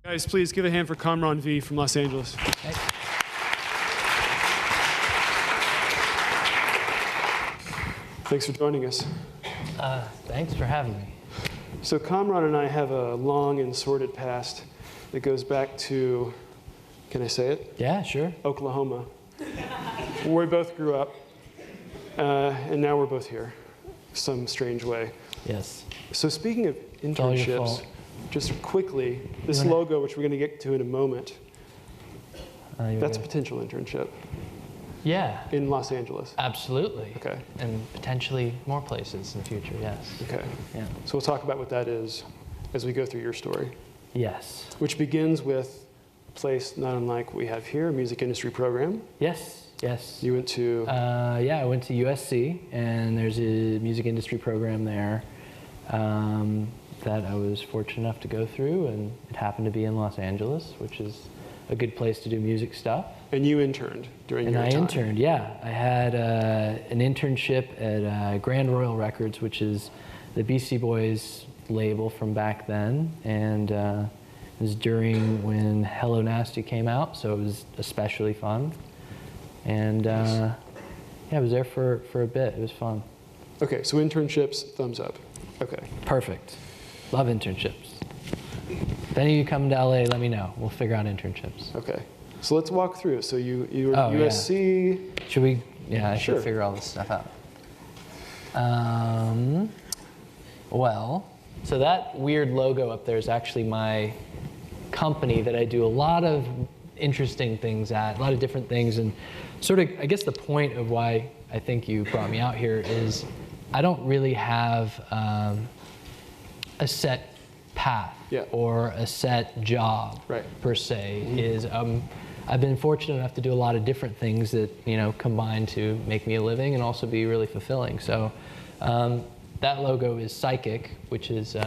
Guys, please give a hand for KamranV from Los Angeles. Hey. Thanks for joining us. Thanks for having me. So Kamran and I have a long and sordid past that goes back to, can I say it? Yeah, sure. Oklahoma, where we both grew up, and now we're both here, some strange way. Yes. So speaking of internships, just quickly, this logo, which we're going to get to in a moment, that's a potential internship. Yeah. In Los Angeles. Absolutely. Okay. And potentially more places in the future, yes. Okay. Yeah. So we'll talk about what that is as we go through your story. Yes. Which begins with a place not unlike what we have here, a music industry program. Yes, yes. You went to? Yeah, I went to USC, and there's a music industry program there that I was fortunate enough to go through, and it happened to be in Los Angeles, which is a good place to do music stuff. And you interned during your time? And I interned, yeah. I had an internship at Grand Royal Records, which is the Beastie Boys label from back then. And it was during when Hello Nasty came out, so it was especially fun. And yeah, I was there for a bit. It was fun. Okay, so internships, thumbs up. Okay. Perfect. Love internships. If any of you come to LA, let me know. We'll figure out internships. Okay. So let's walk through. So you were at USC. Yeah. Should we? Yeah, I Sure. should figure all this stuff out. Well, so that weird logo up there is actually my company that I do a lot of interesting things at, a lot of different things. And sort of, I guess the point of why I think you brought me out here is I don't really have a set path or a set job per se. Is I've been fortunate enough to do a lot of different things that combine to make me a living and also be really fulfilling. So that logo is Psychic, which is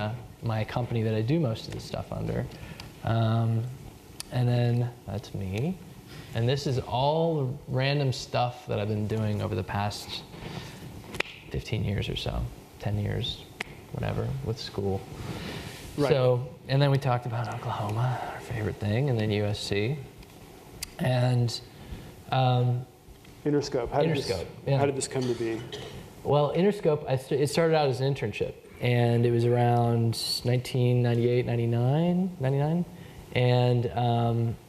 my company that I do most of this stuff under. And then that's me. And this is all the random stuff that I've been doing over the past 15 years or so, 10 years, whatever, with school. Right. So, and then we talked about Oklahoma, our favorite thing, and then USC. And Interscope. How did this come to be? Well, Interscope, it started out as an internship, and it was around 1998, 99. And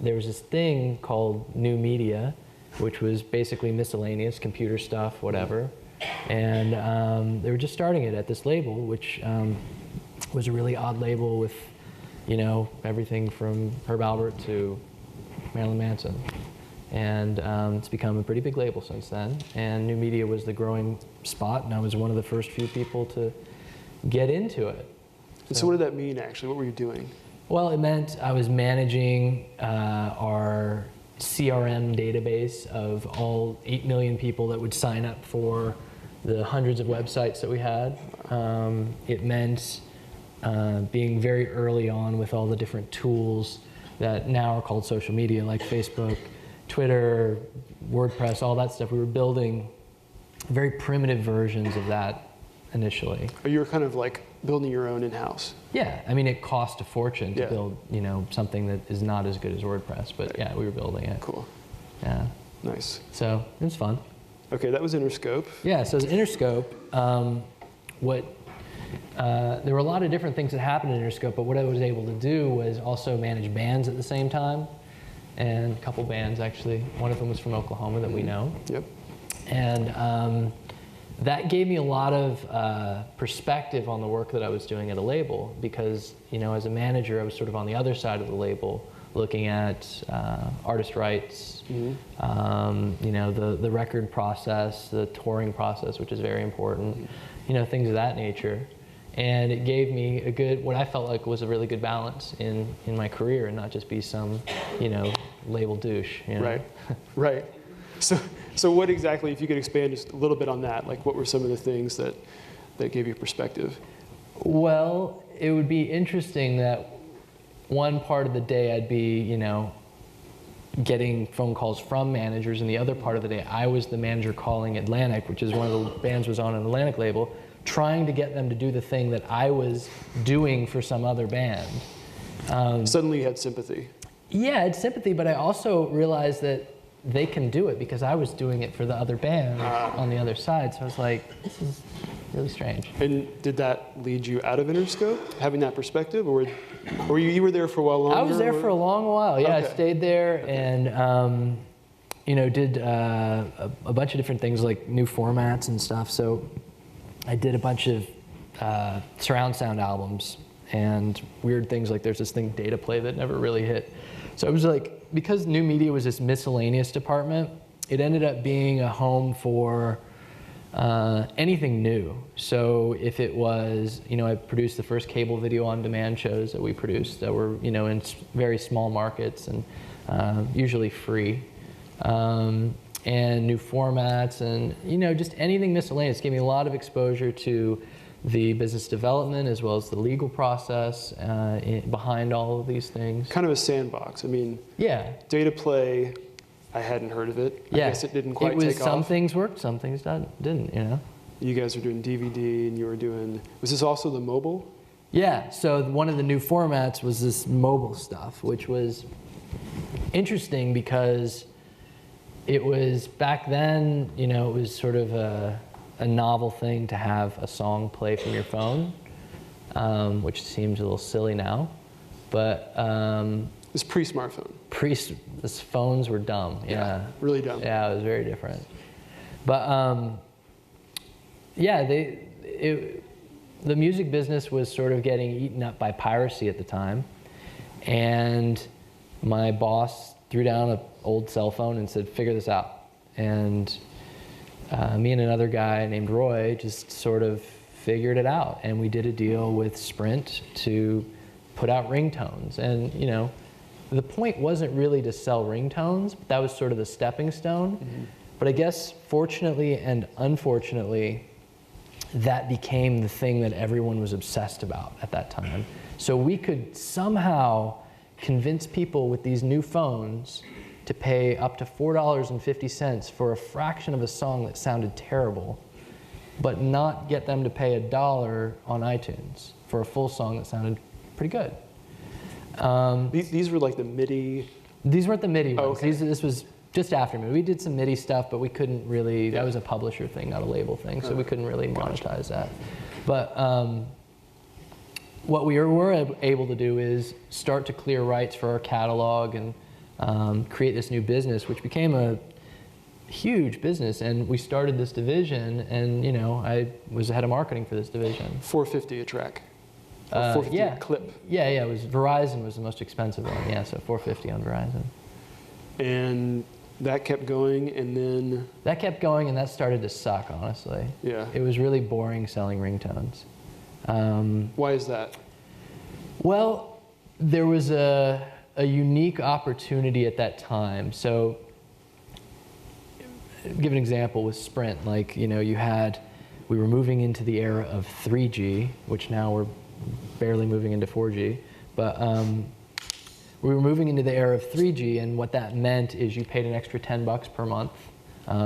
there was this thing called new media, which was basically miscellaneous, computer stuff, whatever. And they were just starting it at this label, which was a really odd label with, everything from Herb Alpert to Marilyn Manson. And it's become a pretty big label since then. And new media was the growing spot, and I was one of the first few people to get into it. So what did that mean, actually? What were you doing? Well, it meant I was managing our CRM database of all 8 million people that would sign up for the hundreds of websites that we had. It meant being very early on with all the different tools that now are called social media, like Facebook, Twitter, WordPress, all that stuff. We were building very primitive versions of that initially. You were kind of like building your own in-house. Yeah, I mean, it cost a fortune to build, something that is not as good as WordPress, but yeah, we were building it. Cool. Yeah. Nice. So it was fun. Okay, that was Interscope. Yeah, so as Interscope, there were a lot of different things that happened in Interscope, but what I was able to do was also manage bands at the same time, and a couple bands actually. One of them was from Oklahoma that we know. Yep. And that gave me a lot of perspective on the work that I was doing at a label, because as a manager, I was sort of on the other side of the label, looking at artist rights, the record process, the touring process, which is very important, things of that nature. And it gave me what I felt like was a really good balance in my career, and not just be some, label douche. Right. So what exactly, if you could expand just a little bit on that, like what were some of the things that gave you perspective? Well, it would be interesting that one part of the day I'd be, getting phone calls from managers, and the other part of the day I was the manager calling Atlantic, which is one of the bands was on an Atlantic label, trying to get them to do the thing that I was doing for some other band. Suddenly you had sympathy. Yeah, it's sympathy, but I also realized that they can do it because I was doing it for the other band on the other side. So I was like, this is really strange. And did that lead you out of Interscope, having that perspective, or you were there for a while longer? I was there for a long while. Yeah, Okay. I stayed there and did a bunch of different things like new formats and stuff. So I did a bunch of surround sound albums and weird things like there's this thing Data Play that never really hit. So it was like, because new media was this miscellaneous department, it ended up being a home for anything new. So if it was, I produced the first cable video on demand shows that we produced that were, in very small markets and usually free. And new formats and, just anything miscellaneous. Gave me a lot of exposure to the business development as well as the legal process behind all of these things. Kind of a sandbox. I mean, yeah. Data Play, I hadn't heard of it. Yeah. I guess it didn't quite take off. Some things worked, some things didn't, You guys were doing DVD and you were doing, was this also the mobile? Yeah, so one of the new formats was this mobile stuff, which was interesting because it was, back then, it was sort of a novel thing to have a song play from your phone, which seems a little silly now, but it was pre-smartphone. The phones were dumb. Yeah, really dumb. Yeah, it was very different. But the music business was sort of getting eaten up by piracy at the time, and my boss threw down an old cell phone and said, "Figure this out." And me and another guy named Roy just sort of figured it out, and we did a deal with Sprint to put out ringtones. And the point wasn't really to sell ringtones, but that was sort of the stepping stone. Mm-hmm. But I guess fortunately and unfortunately, that became the thing that everyone was obsessed about at that time. So we could somehow convince people with these new phones to pay up to $4.50 for a fraction of a song that sounded terrible, but not get them to pay $1 on iTunes for a full song that sounded pretty good. These were like the MIDI? These weren't the MIDI ones. Okay. This was just after MIDI. We did some MIDI stuff, but we couldn't really, that was a publisher thing, not a label thing, so we couldn't really monetize that. But what we were able to do is start to clear rights for our catalog and create this new business, which became a huge business. And we started this division, and I was the head of marketing for this division. $450 a track. Or $450 a clip. Yeah, it was Verizon was the most expensive one. Yeah, so $450 on Verizon. And that kept going, and then? That kept going, and that started to suck, honestly. Yeah. It was really boring selling ringtones. Why is that? Well, there was a unique opportunity at that time. So, give an example with Sprint. Like, we were moving into the era of 3G, which now we're barely moving into 4G, but we were moving into the era of 3G, and what that meant is you paid an extra $10 per month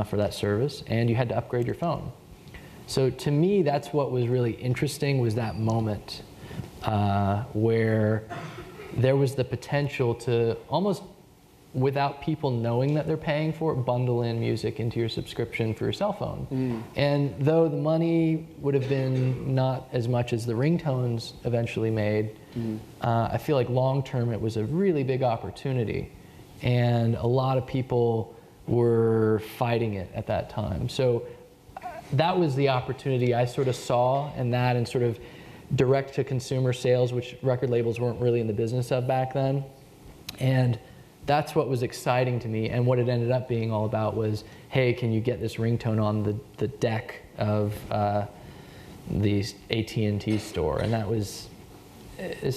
for that service, and you had to upgrade your phone. So to me, that's what was really interesting, was that moment where there was the potential to almost, without people knowing that they're paying for it, bundle in music into your subscription for your cell phone. Mm. And though the money would have been not as much as the ringtones eventually made, I feel like long term it was a really big opportunity. And a lot of people were fighting it at that time. So that was the opportunity I sort of saw, and sort of direct to consumer sales, which record labels weren't really in the business of back then. And that's what was exciting to me, and what it ended up being all about was, hey, can you get this ringtone on the deck of the AT&T store? And that was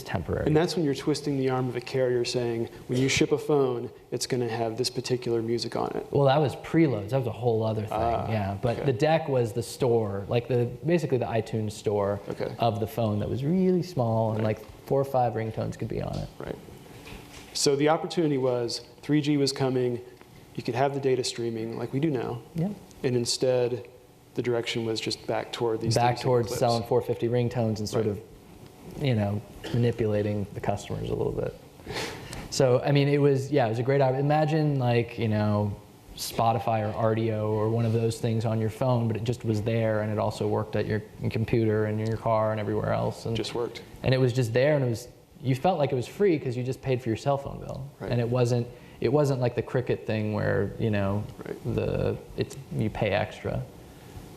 temporary. And that's when you're twisting the arm of a carrier saying, when you ship a phone, it's going to have this particular music on it. Well, that was preloads. That was a whole other thing, yeah. But okay. The deck was the store, like basically the iTunes store of the phone that was really small, and like 4 or 5 ringtones could be on it. Right. So the opportunity was 3G was coming, you could have the data streaming like we do now, and instead the direction was just back toward these back towards selling 450 ringtones and sort of you know, manipulating the customers a little bit. So, I mean, it was a great option. Imagine like, you know, Spotify or RDO or one of those things on your phone, but it just was there and it also worked at your computer and in your car and everywhere else. And just worked. And it was just there, and you felt like it was free because you just paid for your cell phone bill. Right. And it wasn't like the Cricket thing where, you know, you pay extra.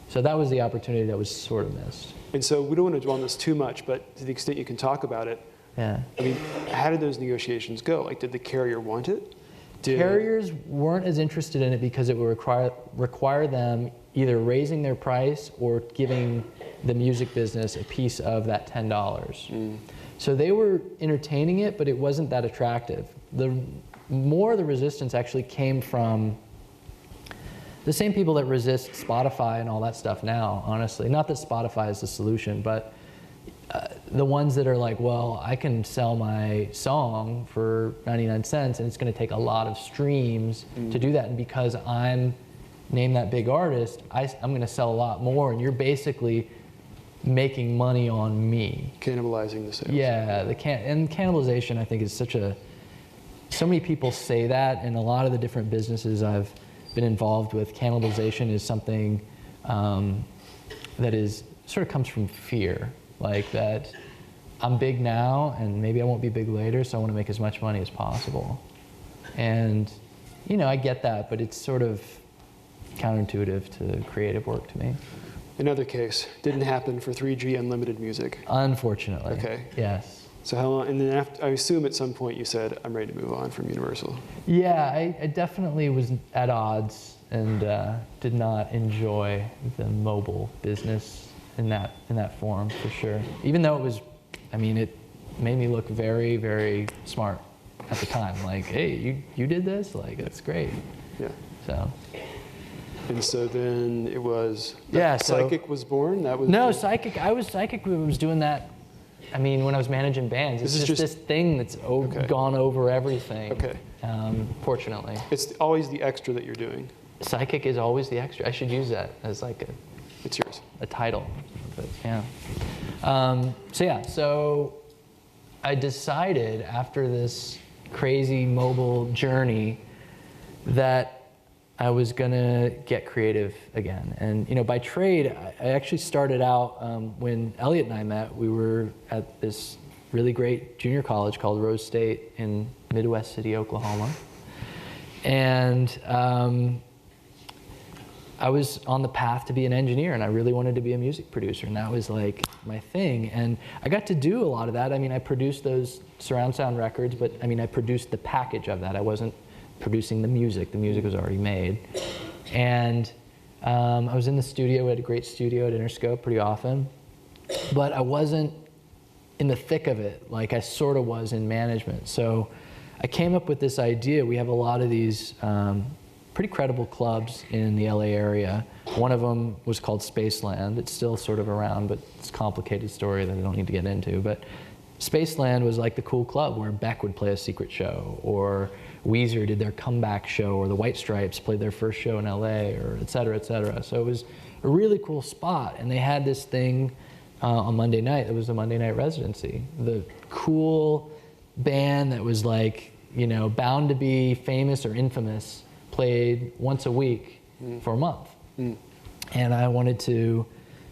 So that was the opportunity that was sort of missed. And so we don't want to dwell on this too much, but to the extent you can talk about it, I mean, how did those negotiations go? Like, did the carrier want it? Carriers weren't as interested in it because it would require them either raising their price or giving the music business a piece of that $10. So they were entertaining it, but it wasn't that attractive. More of the resistance actually came from the same people that resist Spotify and all that stuff now, honestly. Not that Spotify is the solution, but the ones that are like, well, I can sell my song for 99 cents and it's going to take a lot of streams to do that. And because I'm named that big artist, I'm going to sell a lot more. And you're basically making money on me. Cannibalizing the sales. Yeah, and cannibalization, I think, is so many people say that, and a lot of the different businesses I've been involved with, cannibalization is something that is sort of comes from fear. Like that I'm big now and maybe I won't be big later, so I want to make as much money as possible. And, you know, I get that, but it's sort of counterintuitive to creative work to me. Another case, didn't happen for 3G Unlimited Music. Unfortunately. Okay. Yes. So how long, and then I assume at some point you said, I'm ready to move on from Universal. Yeah, I definitely was at odds and did not enjoy the mobile business in that form, for sure. Even though it was, I mean, it made me look very, very smart at the time. Like, hey, you did this? Like, that's great. Yeah. So. And so then it was, Psychic was born? That was Psychic, I was doing that, I mean, when I was managing bands. It's just this thing that's gone over everything. Okay. Fortunately. It's always the extra that you're doing. Psychic is always the extra. I should use that as like it's yours. A title. But yeah. So I decided after this crazy mobile journey that I was gonna get creative again. And you know, by trade, I actually started out when Elliot and I met. We were at this really great junior college called Rose State in Midwest City, Oklahoma. And I was on the path to be an engineer, and I really wanted to be a music producer, and that was like my thing. And I got to do a lot of that. I mean, I produced those surround sound records, but I mean, I produced the package of that. I wasn't producing the music. The music was already made. And I was in the studio. We had a great studio at Interscope pretty often, but I wasn't in the thick of it like I sort of was in management. So I came up with this idea. We have a lot of these pretty credible clubs in the LA area. One of them was called Spaceland. It's still sort of around, but it's a complicated story that I don't need to get into. But Spaceland was like the cool club where Beck would play a secret show, or Weezer did their comeback show, or the White Stripes played their first show in LA, or et cetera, et cetera. So it was a really cool spot. And they had this thing on Monday night. It was the Monday night residency. The cool band that was like, you know, bound to be famous or infamous played once a week for a month. And I wanted to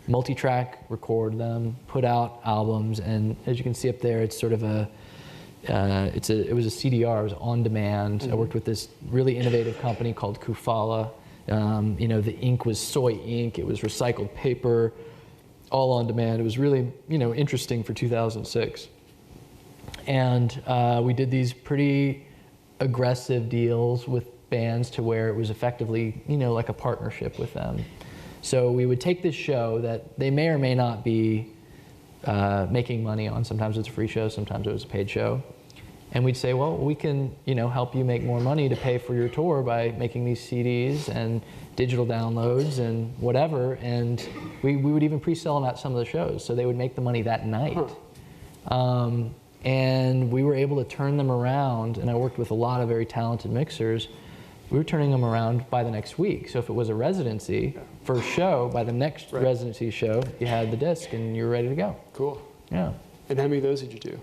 multi-track record them, put out albums, and as you can see up there, it's sort of it was a CDR, it was on demand. I worked with this really innovative company called Kufala. You know, the ink was soy ink, it was recycled paper, all on demand. It was really, you know, interesting for 2006. And we did these pretty aggressive deals with bands to where it was effectively, you know, like a partnership with them. So we would take this show that they may or may not be making money on. Sometimes it's a free show, sometimes it was a paid show. And we'd say, well, we can, you know, help you make more money to pay for your tour by making these CDs and digital downloads and whatever. And we would even pre-sell them at some of the shows, so they would make the money that night. And we were able to turn them around, and I worked with a lot of very talented mixers. We were turning them around by the next week. So if it was a residency first show, by the next residency show, you had the disc and you were ready to go. Cool. Yeah. And how many of those did you do?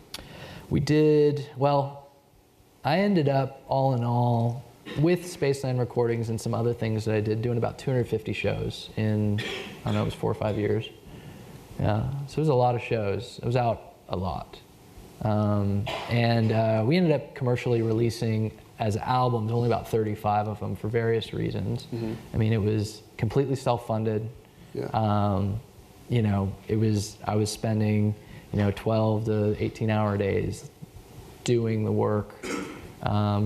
We did, well, I ended up, all in all, with Spaceland Recordings and some other things that I did, doing about 250 shows in, I don't know, it was 4 or 5 years. Yeah, so it was a lot of shows. It was out a lot. We ended up commercially releasing as albums, only about 35 of them for various reasons. Mm-hmm. I mean, it was completely self-funded. Yeah. You know, I was spending, 12 to 18-hour days doing the work,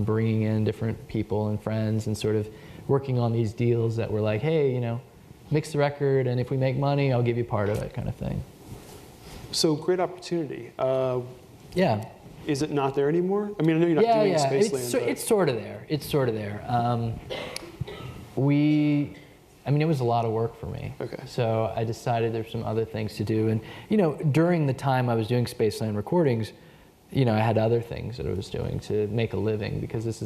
bringing in different people and friends and sort of working on these deals that were like, hey, mix the record, and if we make money, I'll give you part of it, kind of thing. So great opportunity. Yeah. Is it not there anymore? I mean, I know you're not doing Spaceland. It's sort of there. It's sort of there. It was a lot of work for me. Okay. So I decided there's some other things to do. And, during the time I was doing Spaceland Recordings, I had other things that I was doing to make a living, because this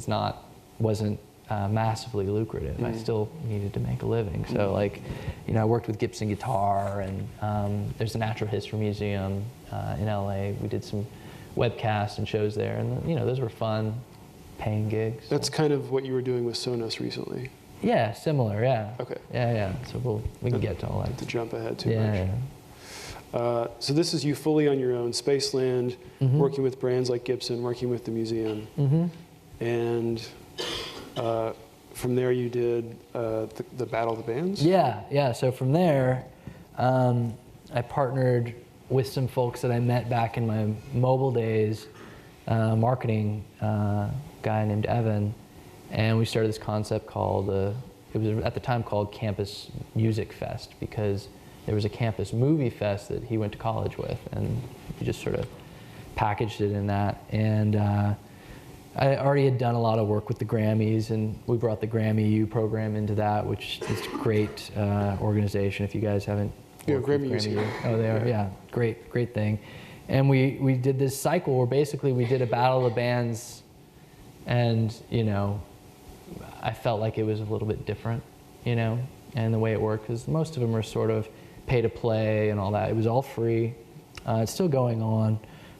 wasn't massively lucrative. I still needed to make a living. So I worked with Gibson Guitar, and there's a Natural History Museum in LA. We did some webcasts and shows there, and those were fun, paying gigs. That's kind of what you were doing with Sonos recently. Yeah, similar, yeah. Okay. Yeah. So we can get to all that. To jump ahead too much. Yeah. So this is you fully on your own, Spaceland, working with brands like Gibson, working with the museum, and from there you did the Battle of the Bands? Yeah. So from there, I partnered with some folks that I met back in my mobile days, marketing guy named Evan, and we started this concept called, it was at the time called Campus Music Fest, because there was a campus movie fest that he went to college with, and we just sort of packaged it in that. And I already had done a lot of work with the Grammys, and we brought the GrammyU program into that, which is a great organization. If you guys haven't worked with GrammyU. Oh, they are, yeah. Great thing. And we did this cycle where basically we did a Battle of the Bands, and, I felt like it was a little bit different, and the way it worked, because most of them are sort of pay to play and all that. It was all free. It's still going on.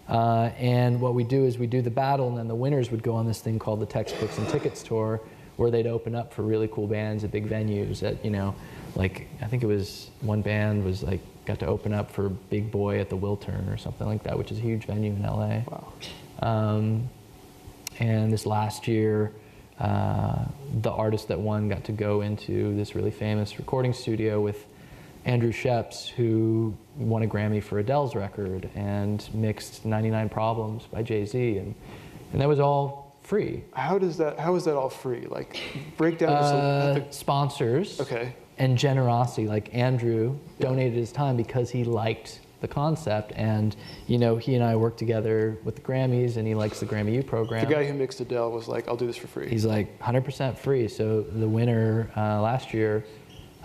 And what we do is we do the battle, and then the winners would go on this thing called the Textbooks and Tickets Tour, where they'd open up for really cool bands at big venues at, I think it was one band was got to open up for Big Boy at the Wiltern or something like that, which is a huge venue in LA. Wow. And this last year, the artist that won got to go into this really famous recording studio with Andrew Sheps, who won a Grammy for Adele's record and mixed 99 Problems by Jay-Z, and that was all free. How is that all free? Break down sponsors. Okay. And generosity. Andrew donated his time because he liked the concept, and he and I worked together with the Grammys, and he likes the GrammyU program. The guy who mixed Adele was like, I'll do this for free. He's 100% free. So the winner last year,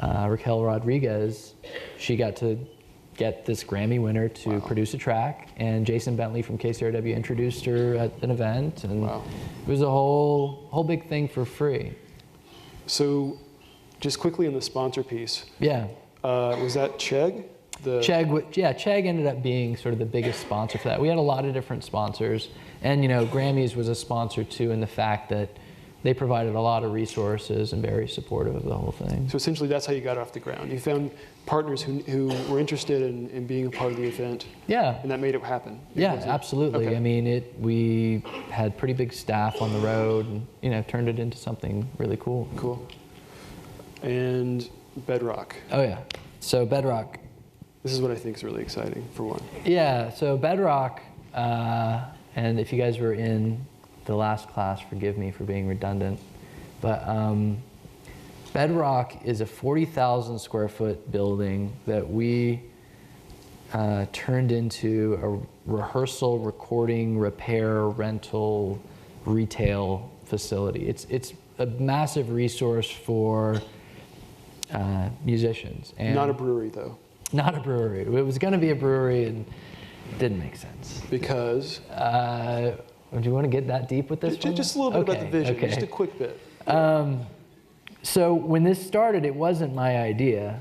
Raquel Rodriguez, she got to get this Grammy winner to produce a track, and Jason Bentley from KCRW introduced her at an event, and it was a whole big thing for free. So just quickly on the sponsor piece. Yeah. Was that Chegg? Chegg ended up being sort of the biggest sponsor for that. We had a lot of different sponsors, and Grammys was a sponsor too, in the fact that they provided a lot of resources and very supportive of the whole thing. So essentially that's how you got off the ground. You found partners who were interested in being a part of the event. Yeah. And that made it happen. Absolutely. Okay. I mean, we had pretty big staff on the road, and turned it into something really cool. Cool. And Bedrock. Oh yeah. So Bedrock. This is what I think is really exciting, for one. Yeah, so Bedrock, and if you guys were in the last class, forgive me for being redundant, but Bedrock is a 40,000 square foot building that we turned into a rehearsal, recording, repair, rental, retail facility. It's a massive resource for musicians. And not a brewery, though. Not a brewery. It was going to be a brewery, and it didn't make sense. Because? Do you want to get that deep with this one? Just a little bit about the vision, just a quick bit. So when this started, it wasn't my idea.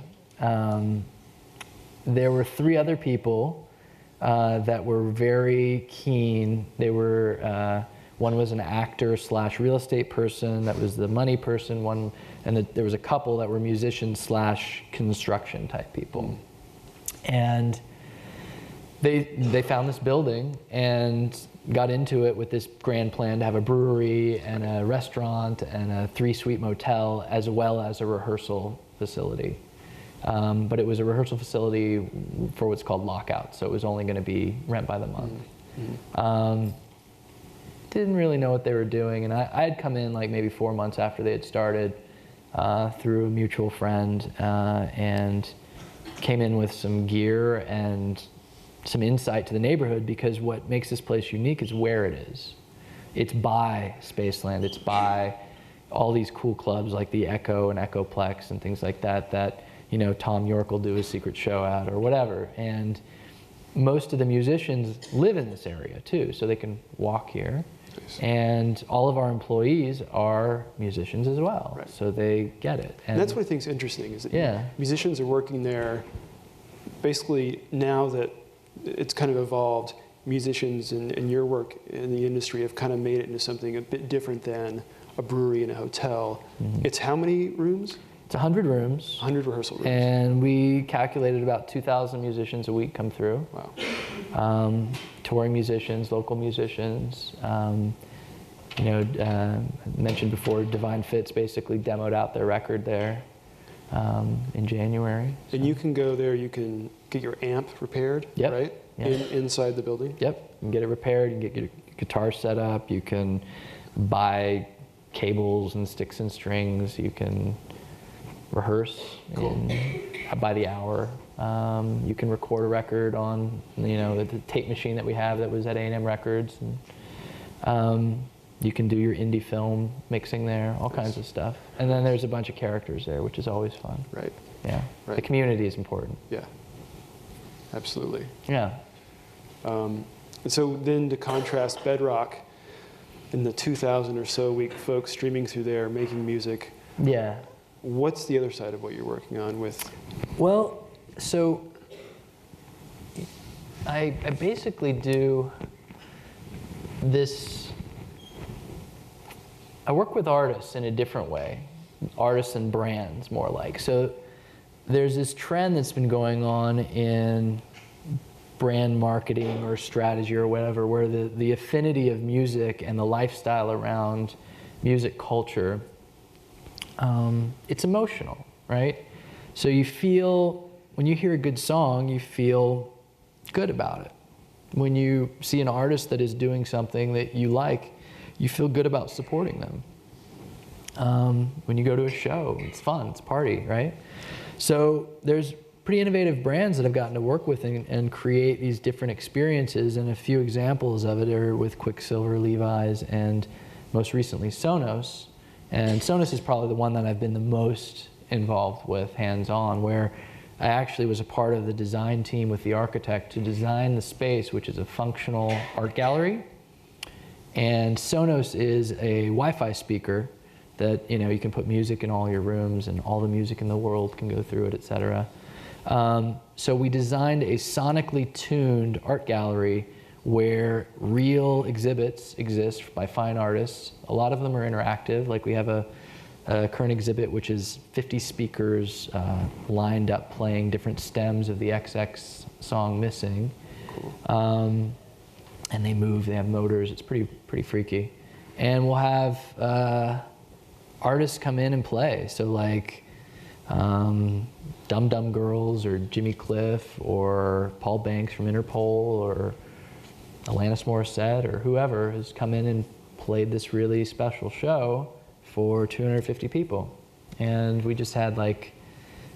There were 3 other people that were very keen. They were, one was an actor / real estate person, that was the money person, there was a couple that were musicians / construction type people. And they found this building and got into it with this grand plan to have a brewery and a restaurant and a 3-suite motel, as well as a rehearsal facility. But it was a rehearsal facility for what's called lockout, so it was only going to be rent by the month. Didn't really know what they were doing, and I had come in like maybe 4 months after they had started through a mutual friend, and came in with some gear and some insight to the neighborhood, because what makes this place unique is where it is. It's by Spaceland, it's by all these cool clubs like the Echo and Echoplex and things like that, that, you know, Tom York will do a secret show at or whatever. And most of the musicians live in this area too, so they can walk here. And all of our employees are musicians as well, right. So they get it. And that's what I think is interesting, is that musicians are working there. Basically, now that it's kind of evolved, musicians and your work in the industry have kind of made it into something a bit different than a brewery and a hotel. It's how many rooms? It's 100 rooms. 100 rehearsal rooms. And we calculated about 2,000 musicians a week come through. Wow. Touring musicians, local musicians. You know, I mentioned before, Divine Fits basically demoed out their record there in January. So. And you can go there, you can get your amp repaired, right? Yep. Inside the building? Yep, you can get it repaired, you can get your guitar set up, you can buy cables and sticks and strings, you can rehearse by the hour. You can record a record on, you know, the tape machine that we have that was at A&M Records. And, you can do your indie film mixing there, all kinds of stuff. And then there's a bunch of characters there, which is always fun. Right. Yeah. Right. The community is important. Yeah. Absolutely. Yeah. And so then to contrast Bedrock and the 2,000 or so week folks streaming through there, making music. Yeah. What's the other side of what you're working on with? Well, so I basically do this. I work with artists in a different way, artists and brands more like. So there's this trend that's been going on in brand marketing or strategy or whatever, where the affinity of music and the lifestyle around music culture, it's emotional, right? So you feel, when you hear a good song, you feel good about it. When you see an artist that is doing something that you like, you feel good about supporting them. When you go to a show, it's fun, it's a party, right? So there's pretty innovative brands that I've gotten to work with and create these different experiences, and a few examples of it are with Quicksilver, Levi's, and most recently Sonos. And Sonos is probably the one that I've been the most involved with hands-on, where I actually was a part of the design team with the architect to design the space, which is a functional art gallery. And Sonos is a Wi-Fi speaker that, you know, you can put music in all your rooms and all the music in the world can go through it, etc. So we designed a sonically tuned art gallery where real exhibits exist by fine artists. A lot of them are interactive, like we have a current exhibit which is 50 speakers lined up playing different stems of the XX song Missing. Cool. And they move, they have motors, it's pretty freaky. And we'll have artists come in and play, so like Dum Dum Girls or Jimmy Cliff or Paul Banks from Interpol or Alanis Morissette or whoever has come in and played this really special show for 250 people. And we just had like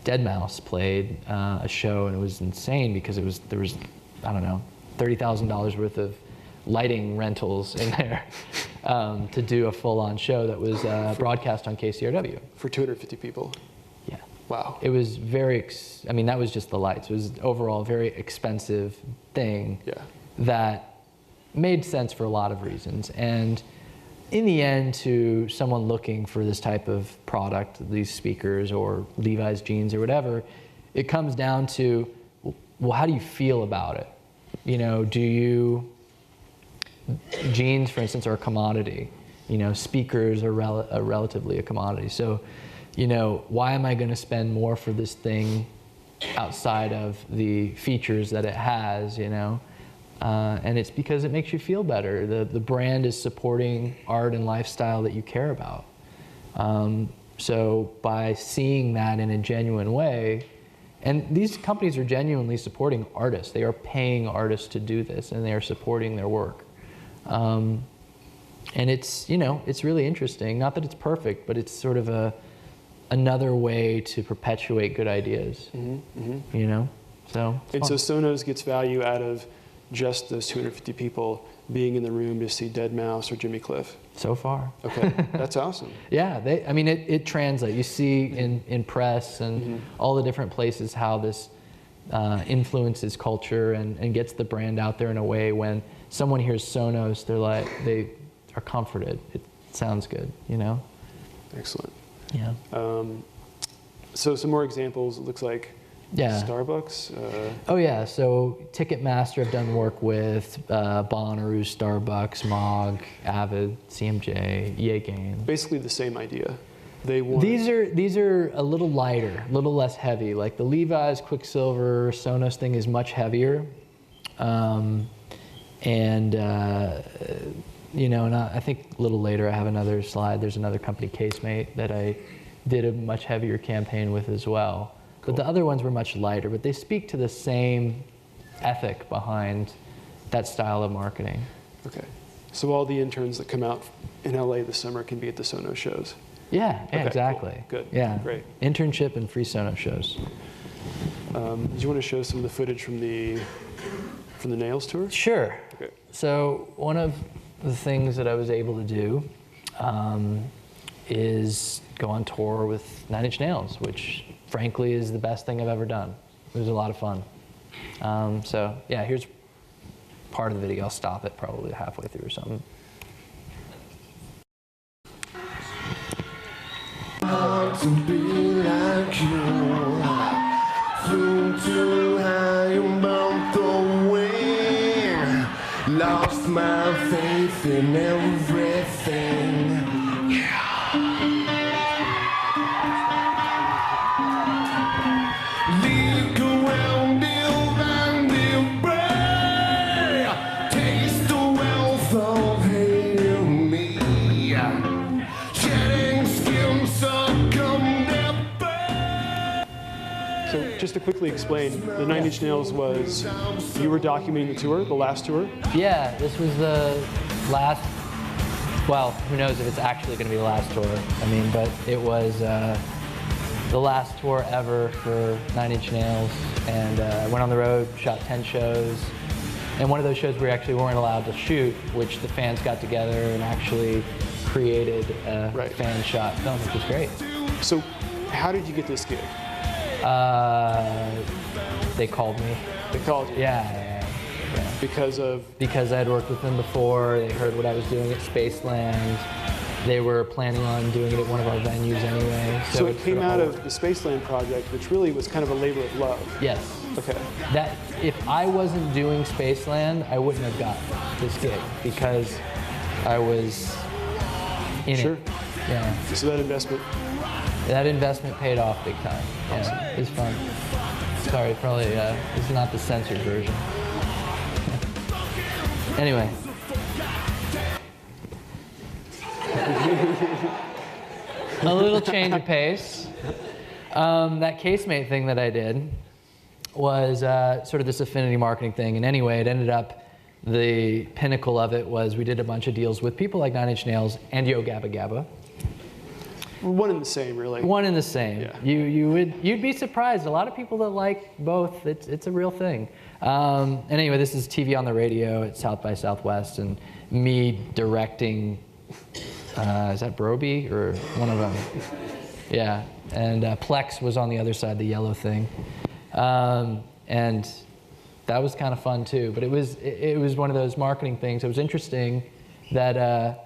Deadmau5 played a show, and it was insane because there was, I don't know, $30,000 worth of lighting rentals in there to do a full-on show that was broadcast on KCRW. For 250 people? Yeah. Wow. It was very, I mean, that was just the lights. It was overall a very expensive thing that made sense for a lot of reasons. And in the end, to someone looking for this type of product, these speakers or Levi's jeans or whatever, it comes down to, well, how do you feel about it? jeans, for instance, are a commodity. Speakers are relatively a commodity. So, why am I going to spend more for this thing outside of the features that it has, and it's because it makes you feel better. The brand is supporting art and lifestyle that you care about. So by seeing that in a genuine way, and these companies are genuinely supporting artists. They are paying artists to do this, and they are supporting their work. And it's, it's really interesting. Not that it's perfect, but it's sort of another way to perpetuate good ideas. So. And so Sonos gets value out of just those 250 people being in the room to see Dead Mouse or Jimmy Cliff. So far. Okay, that's awesome. Yeah, it translates. You see in press and all the different places how this influences culture and gets the brand out there in a way when someone hears Sonos, they are comforted. It sounds good, Excellent. Yeah. So some more examples. It looks like Starbucks. Oh yeah. So Ticketmaster, I've done work with Bonnaroo, Starbucks, Mog, Avid, CMJ, EA Games. Basically the same idea. They want. These are a little lighter, a little less heavy. Like the Levi's, Quicksilver, Sonos thing is much heavier, and I think a little later I have another slide. There's another company, Casemate, that I did a much heavier campaign with as well. Cool. But the other ones were much lighter, but they speak to the same ethic behind that style of marketing. Okay. So all the interns that come out in LA this summer can be at the Sonos shows? Yeah, okay, exactly. Cool. Good. Yeah. Great. Internship and free Sonos shows. Do you want to show some of the footage from the Nails tour? Sure. Okay. So one of the things that I was able to do is go on tour with 9 Inch Nails, which frankly is the best thing I've ever done. It was a lot of fun. So yeah, here's part of the video. I'll stop it probably halfway through or something. Hard to be like you, flew too high above the wing, lost my faith in everything. Leak around you and you pray, taste the wealth of hating me, shedding skin succumb to. So just to quickly explain, the 9 Inch Nails was, you were documenting the tour, the last tour? Yeah, this was the last, well, who knows if it's actually going to be the last tour. I mean, but it was the last tour ever for 9 Inch Nails, and I went on the road, shot 10 shows, and one of those shows we actually weren't allowed to shoot, which the fans got together and actually created a fan shot film, which was great. So how did you get this gig? They called me. They called you? Yeah. Because of? Because I had worked with them before, they heard what I was doing at Spaceland. They were planning on doing it at one of our venues anyway. So it came out of the Spaceland project, which really was kind of a labor of love. Yes. Okay. That if I wasn't doing Spaceland, I wouldn't have gotten this gig because I was in it. Yeah. So that investment paid off big time. Yeah, it was fun. Sorry, probably this is not the censored version. Anyway. A little change of pace. That Casemate thing that I did was sort of this affinity marketing thing. And anyway, it ended up, the pinnacle of it was we did a bunch of deals with people like 9 Inch Nails and Yo Gabba Gabba. One and the same, really. One and the same. Yeah. You'd be surprised. A lot of people that like both. It's a real thing. And anyway, this is TV on the radio at South by Southwest, and me directing. Is that Broby or one of them? Yeah. And Plex was on the other side, the yellow thing, and that was kind of fun too. But it was one of those marketing things. It was interesting that.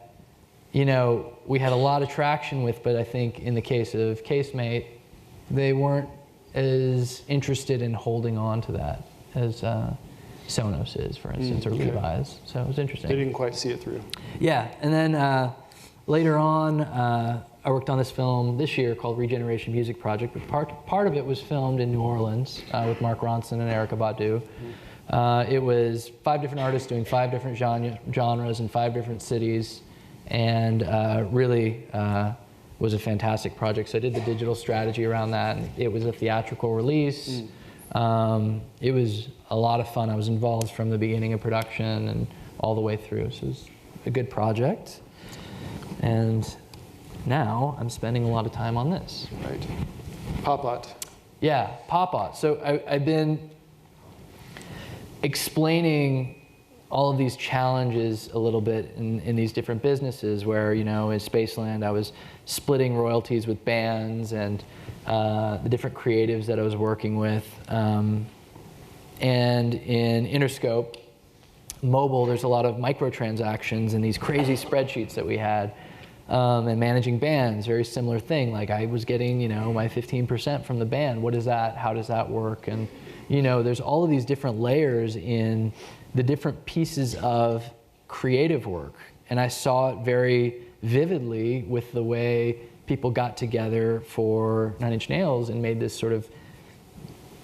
We had a lot of traction with, but I think in the case of Casemate, they weren't as interested in holding on to that as Sonos is, for instance, or okay. Levi's. So it was interesting. They didn't quite see it through. Yeah, and then later on, I worked on this film this year called Regeneration Music Project, but part of it was filmed in New Orleans with Mark Ronson and Erykah Badu. It was 5 different artists doing 5 different genres in 5 different cities, and really was a fantastic project. So I did the digital strategy around that. And it was a theatrical release. It was a lot of fun. I was involved from the beginning of production and all the way through. So it was a good project. And now I'm spending a lot of time on this. Right. POP-AUT. Yeah, POP-AUT. So I've been explaining all of these challenges a little bit in these different businesses where, you know, in Spaceland I was splitting royalties with bands and the different creatives that I was working with. And in Interscope Mobile, there's a lot of microtransactions and these crazy spreadsheets that we had. And managing bands, very similar thing. Like I was getting, you know, my 15% from the band. What is that? How does that work? And, you know, there's all of these different layers in the different pieces of creative work. And I saw it very vividly with the way people got together for Nine Inch Nails and made this sort of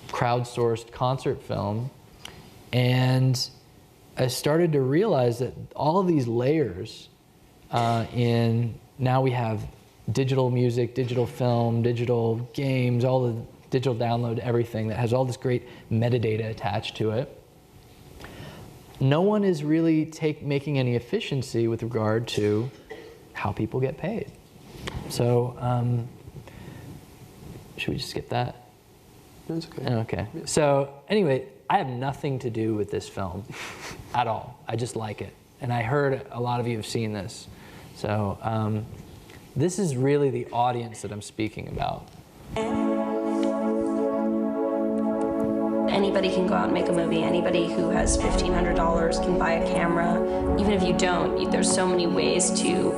crowdsourced concert film. And I started to realize that all of these layers now we have digital music, digital film, digital games, all the digital download, everything that has all this great metadata attached to it. No one is really making any efficiency with regard to how people get paid. So should we just skip that? That's okay. Okay. So anyway, I have nothing to do with this film at all. I just like it. And I heard a lot of you have seen this. So this is really the audience that I'm speaking about. Anybody can go out and make a movie. Anybody who has $1,500 can buy a camera. Even if you don't, there's so many ways to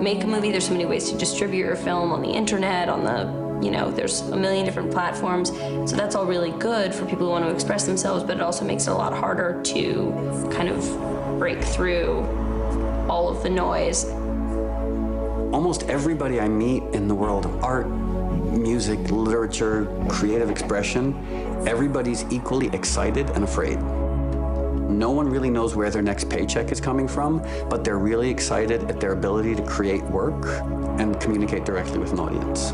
make a movie. There's so many ways to distribute your film on the internet, on the, you know, there's a million different platforms. So that's all really good for people who want to express themselves, but it also makes it a lot harder to kind of break through all of the noise. Almost everybody I meet in the world of art, music, literature, creative expression, everybody's equally excited and afraid. No one really knows where their next paycheck is coming from, but they're really excited at their ability to create work and communicate directly with an audience.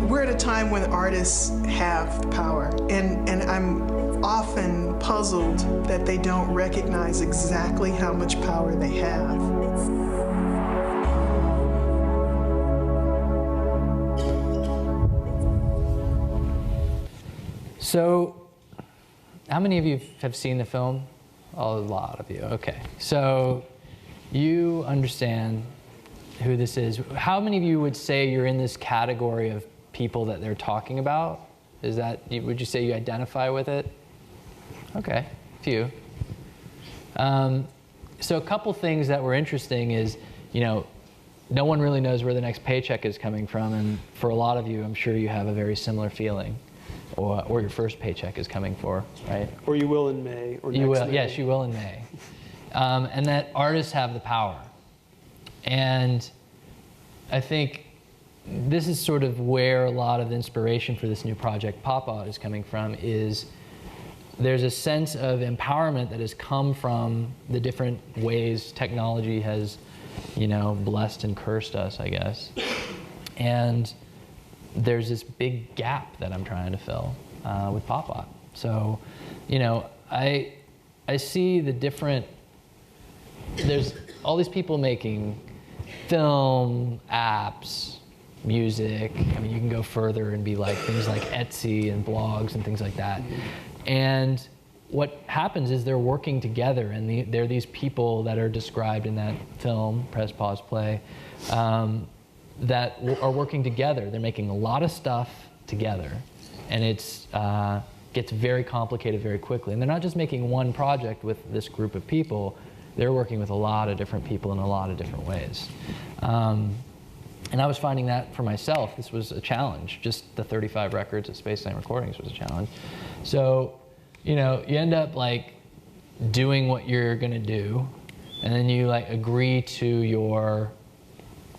We're at a time when artists have the power, and I'm often puzzled that they don't recognize exactly how much power they have. So, how many of you have seen the film? Oh, a lot of you. Okay. So, you understand who this is. How many of you would say you're in this category of people that they're talking about? Is that, would you say you identify with it? Okay, a few. So a couple things that were interesting is, you know, no one really knows where the next paycheck is coming from, and for a lot of you, I'm sure you have a very similar feeling. Or your first paycheck is coming for, right? Or you will in May, or you next will, May. yes, you will in May. And that artists have the power. And I think this is sort of where a lot of the inspiration for this new project, POP-AUT, is coming from, is there's a sense of empowerment that has come from the different ways technology has, you know, blessed and cursed us, I guess. And there's this big gap that I'm trying to fill with POP-AUT. So, you know, I see the different, there's all these people making film, apps, music. I mean, you can go further and be like things like Etsy and blogs and things like that. And what happens is they're working together, and they're these people that are described in that film, Press, Pause, Play, that are working together. They're making a lot of stuff together, and it's gets very complicated very quickly. And they're not just making one project with this group of people, they're working with a lot of different people in a lot of different ways. And I was finding that for myself. This was a challenge. Just the 35 records at Spaceland Recordings was a challenge. So you know, you end up like doing what you're gonna do, and then you like agree to your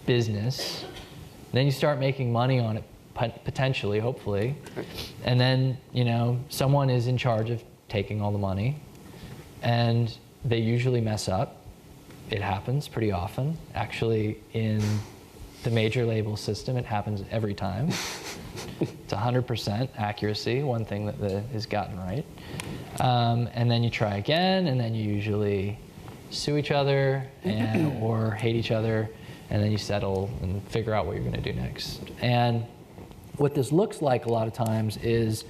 business, then you start making money on it, potentially, hopefully, and then, you know, someone is in charge of taking all the money, and they usually mess up. It happens pretty often. Actually, in the major label system, it happens every time. It's 100% accuracy, one thing that is gotten right. And then you try again, and then you usually sue each other or hate each other, and then you settle and figure out what you're going to do next. And what this looks like a lot of times is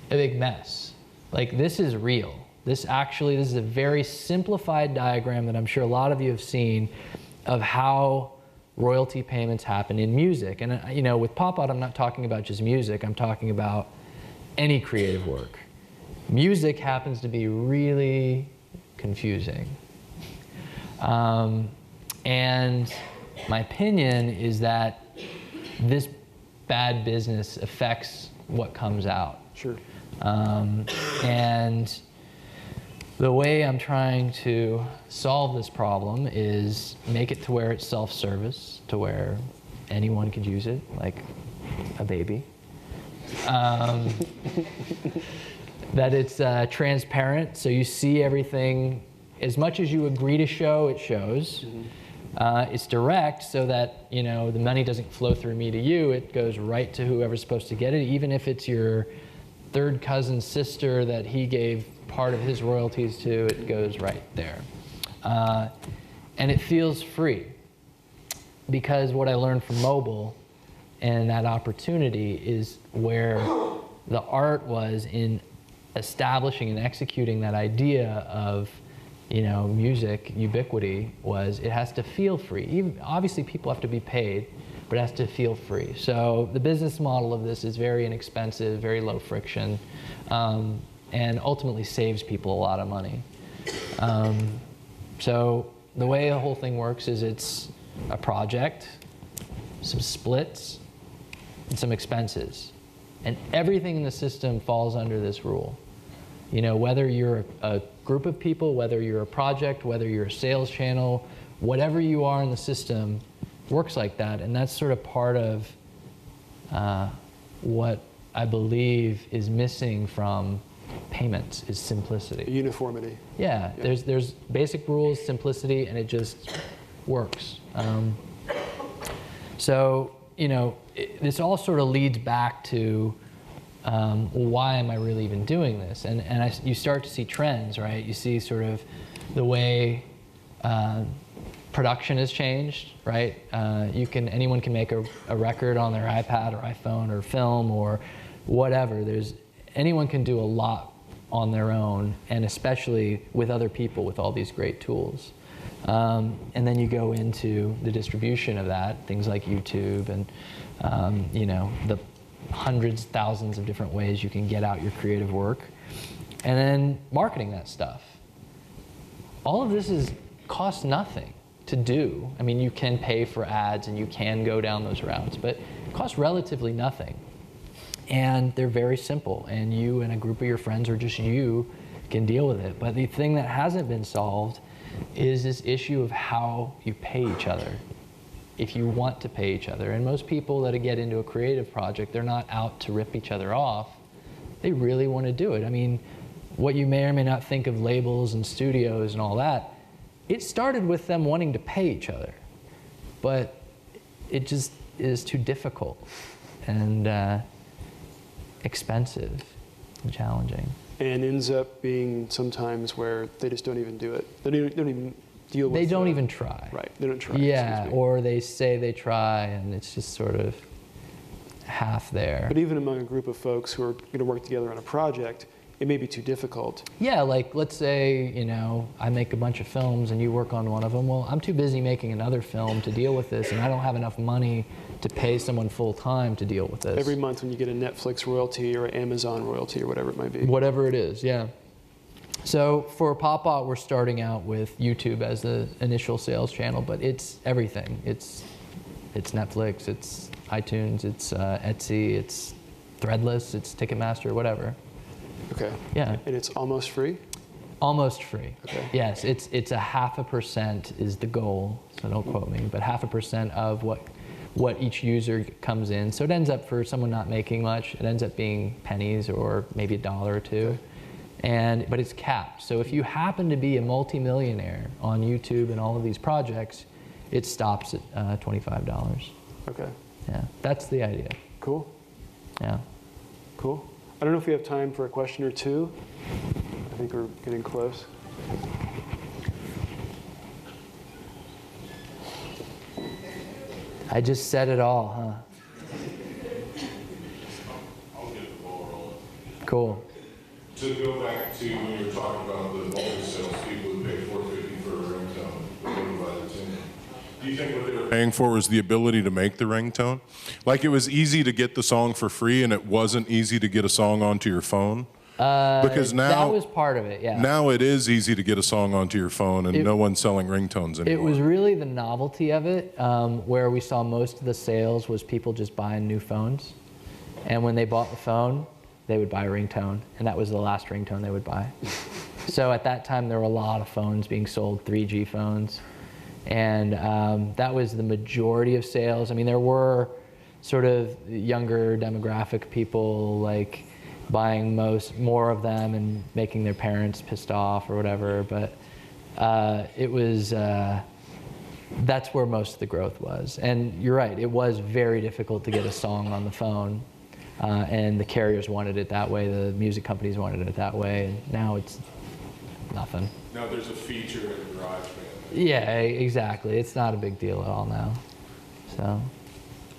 a big mess. Like, this is real. This is a very simplified diagram that I'm sure a lot of you have seen of how royalty payments happen in music. And you know, with POP-AUT, I'm not talking about just music, I'm talking about any creative work. Music happens to be really confusing. And my opinion is that this bad business affects what comes out. Sure. And the way I'm trying to solve this problem is make it to where it's self-service, to where anyone could use it, like a baby. That it's transparent, so you see everything. As much as you agree to show, it shows. It's direct, so that, you know, the money doesn't flow through me to you. It goes right to whoever's supposed to get it, even if it's your third cousin's sister that he gave part of his royalties to. It goes right there. And it feels free, because what I learned from mobile and that opportunity is where the art was in establishing and executing that idea of, you know, music ubiquity. Was it has to feel free. Even, obviously people have to be paid, but it has to feel free. So the business model of this is very inexpensive, very low friction, and ultimately saves people a lot of money. So the way the whole thing works is it's a project, some splits, and some expenses. And everything in the system falls under this rule. You know, whether you're a group of people, whether you're a project, whether you're a sales channel, whatever you are in the system works like that. And that's sort of part of what I believe is missing from payments, is simplicity. Uniformity. Yeah, there's basic rules, simplicity, and it just works. So, you know, this all sort of leads back to, well, why am I really even doing this? And you start to see trends, right? You see sort of the way production has changed, right? Anyone can make a record on their iPad or iPhone or film or whatever. Anyone can do a lot on their own, and especially with other people with all these great tools. And then you go into the distribution of that, things like YouTube and you know, the hundreds, thousands of different ways you can get out your creative work, and then marketing that stuff. All of this costs nothing to do. I mean, you can pay for ads and you can go down those routes, but it costs relatively nothing. And they're very simple, and you and a group of your friends, or just you, can deal with it. But the thing that hasn't been solved is this issue of how you pay each other, if you want to pay each other. And most people that get into a creative project, they're not out to rip each other off. They really want to do it. I mean, what you may or may not think of labels and studios and all that, it started with them wanting to pay each other. But it just is too difficult and expensive and challenging. And ends up being sometimes where they just don't even do it. They don't even deal with it. They don't even try. Right, they don't try. Yeah, or they say they try, and it's just sort of half there. But even among a group of folks who are going to work together on a project, it may be too difficult. Yeah, like let's say, you know, I make a bunch of films and you work on one of them. Well, I'm too busy making another film to deal with this, and I don't have enough money to pay someone full time to deal with this. Every month when you get a Netflix royalty or an Amazon royalty or whatever it might be. Whatever it is, yeah. So for POP-AUT, we're starting out with YouTube as the initial sales channel, but it's everything. It's Netflix, it's iTunes, it's Etsy, it's Threadless, it's Ticketmaster, whatever. Okay. Yeah. And it's almost free? Almost free. Okay. Yes, it's 0.5% is the goal, so don't quote me, but 0.5% of what each user comes in. So it ends up, for someone not making much, it ends up being pennies or maybe $1 or $2. But it's capped. So if you happen to be a multimillionaire on YouTube and all of these projects, it stops at $25. Okay. Yeah, that's the idea. Cool. Yeah. Cool. I don't know if we have time for a question or two. I think we're getting close. I just said it all, huh? I'll get the ball rolling. Cool. To go back to when you were talking about the multi sales people who pay $4.50 for a ringtone, by the tune. Do you think what they were paying for was the ability to make the ringtone? Like it was easy to get the song for free, and it wasn't easy to get a song onto your phone. Because now that was part of it. Yeah. Now it is easy to get a song onto your phone, and no one's selling ringtones anymore. It was really the novelty of it, where we saw most of the sales was people just buying new phones, and when they bought the phone, they would buy a ringtone, and that was the last ringtone they would buy. So at that time, there were a lot of phones being sold, 3G phones, and that was the majority of sales. I mean, there were sort of younger demographic people like buying more of them and making their parents pissed off or whatever, but it was that's where most of the growth was. And you're right, it was very difficult to get a song on the phone, and the carriers wanted it that way, the music companies wanted it that way, and now it's nothing. Now there's a feature in GarageBand. Yeah, exactly. It's not a big deal at all now. So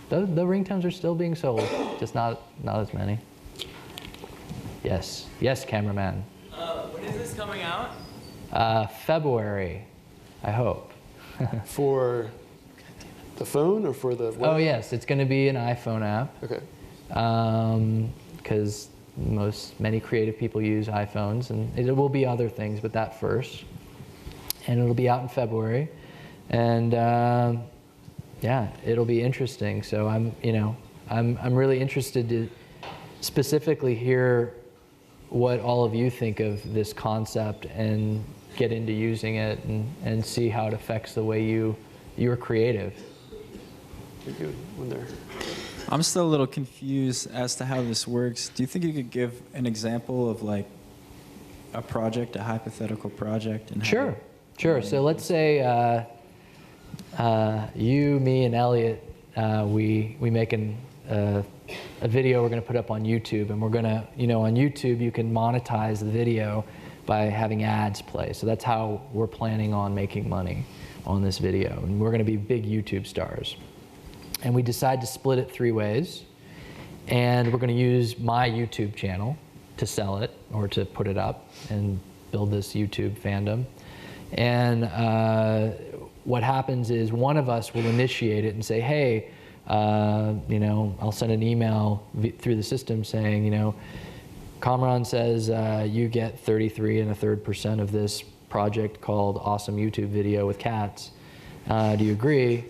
the ringtones are still being sold, just not as many. Yes, yes, cameraman. When is this coming out? February, I hope. For the phone or for the web? Oh yes, it's going to be an iPhone app. Okay. Because many creative people use iPhones, and it will be other things, but that first. And it'll be out in February, and yeah, it'll be interesting. So I'm really interested to specifically hear what all of you think of this concept and get into using it and see how it affects the way you're creative. You're good. One there. I'm still a little confused as to how this works. Do you think you could give an example of like a project, a hypothetical project? And Sure. So let's say you, me, and Elliot, we make a video we're going to put up on YouTube, and we're going to, on YouTube you can monetize the video by having ads play. So that's how we're planning on making money on this video, and we're going to be big YouTube stars. And we decide to split it 3 ways, and we're going to use my YouTube channel to sell it or to put it up and build this YouTube fandom. And what happens is one of us will initiate it and say, hey, I'll send an email through the system saying, Kamran says you get 33.33% of this project called Awesome YouTube Video with Cats. Do you agree?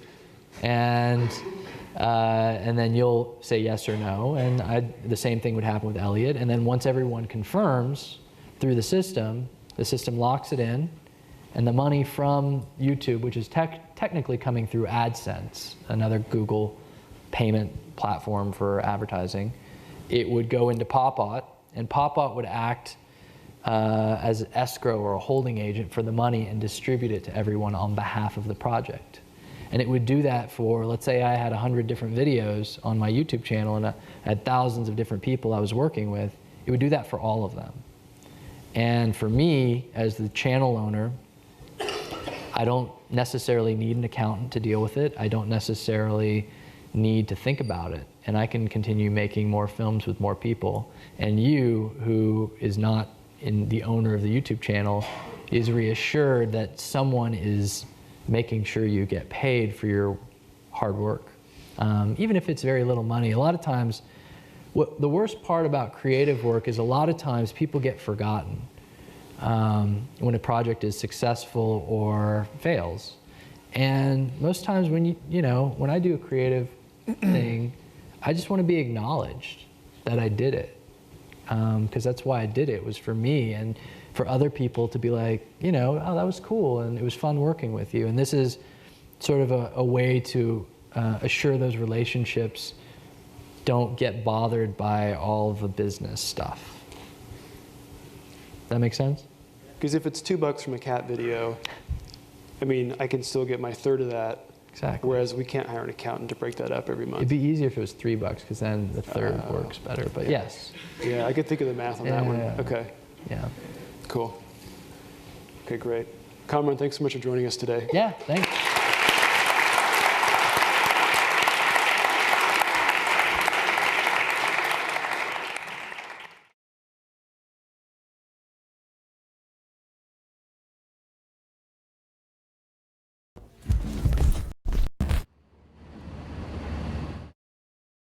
And then you'll say yes or no. And the same thing would happen with Elliot. And then once everyone confirms through the system locks it in. And the money from YouTube, which is technically coming through AdSense, another Google payment platform for advertising, it would go into POP-AUT, and POP-AUT would act as escrow or a holding agent for the money and distribute it to everyone on behalf of the project. And it would do that for, let's say I had 100 different videos on my YouTube channel and I had thousands of different people I was working with, it would do that for all of them. And for me, as the channel owner, I don't necessarily need an accountant to deal with it. I don't necessarily need to think about it. And I can continue making more films with more people. And you, who is not the owner of the YouTube channel, is reassured that someone is making sure you get paid for your hard work. Even if it's very little money. A lot of times, the worst part about creative work is a lot of times people get forgotten. When a project is successful or fails. And most times when when I do a creative thing, I just want to be acknowledged that I did it. because that's why I did it, was for me and for other people to be like, you know, oh, that was cool and it was fun working with you. And this is sort of a way to assure those relationships don't get bothered by all the business stuff. That make sense? Because if it's $2 from a cat video, I mean, I can still get my third of that. Exactly. Whereas we can't hire an accountant to break that up every month. It'd be easier if it was $3, because then the third works better. But yes. Yeah, I could think of the math on that one. Yeah. Okay. Yeah. Cool. Okay, great. Kamran, thanks so much for joining us today. Yeah, thanks.